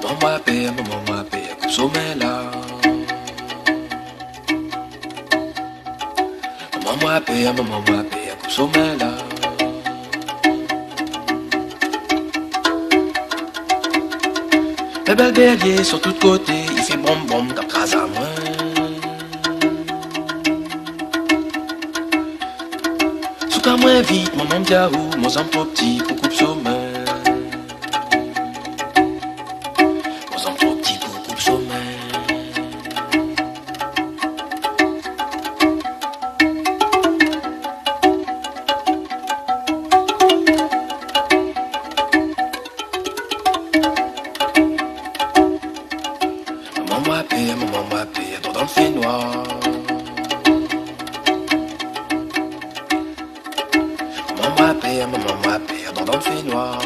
maman m'a payé, coupe sommeil là. Maman m'a payé, coupe sommeil là. Les belles béliers sur tous côtés, il fait brom brom comme grâce à moi. Sous qu'à moins vite, maman me dit à où, mon zam trop petit pour coupe sommeil. Maman m'a payé, dans le fait noir. Maman m'a payé, dans le fait noir.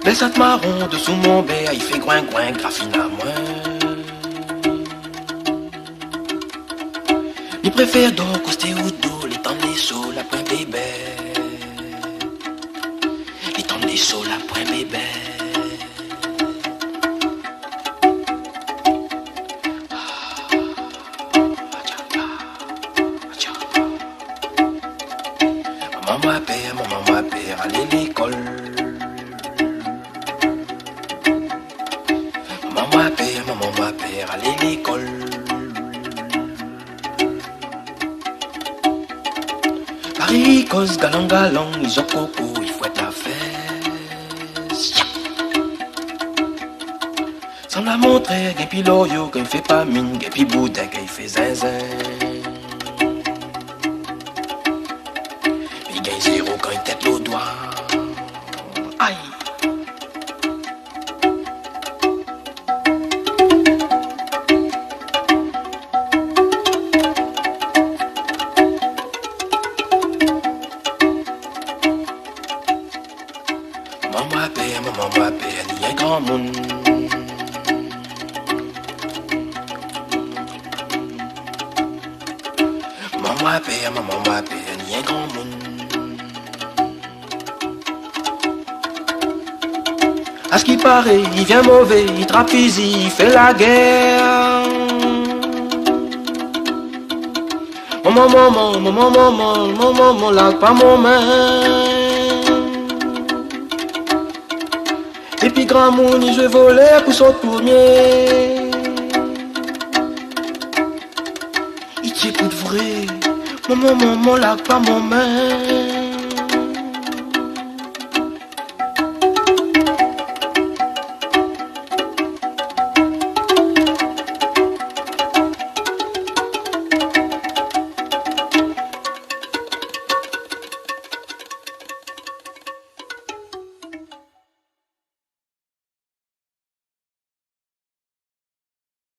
Les sacs marrons dessous mon bé, il fait groin groin, graphine à moi. Il préfère donc coster ou dos, les temps les sauts, la point bébé. Les sauts, la point bébé. Maman m'a payé, aller à l'école. Maman m'a payé, aller à l'école. Paris, cause galang galang, ils ont coco, il faut être la fête. Sans la montrer, et puis l'oyo, qu'il fait pas mine, et puis boudin, qu'il fait zinzin. Il gagne zéro quand il tête l'au doigt. Aïe. Maman m'a payé, il y a un grand monde. Maman m'a payé, il y a un grand monde. À ce qui paraît, il vient mauvais, il trapise, il fait la guerre. Maman, là, pas mon main. Et puis grand monde, je volais pour son tournier. Il tient pour de vrai. Maman, là, pas mon main.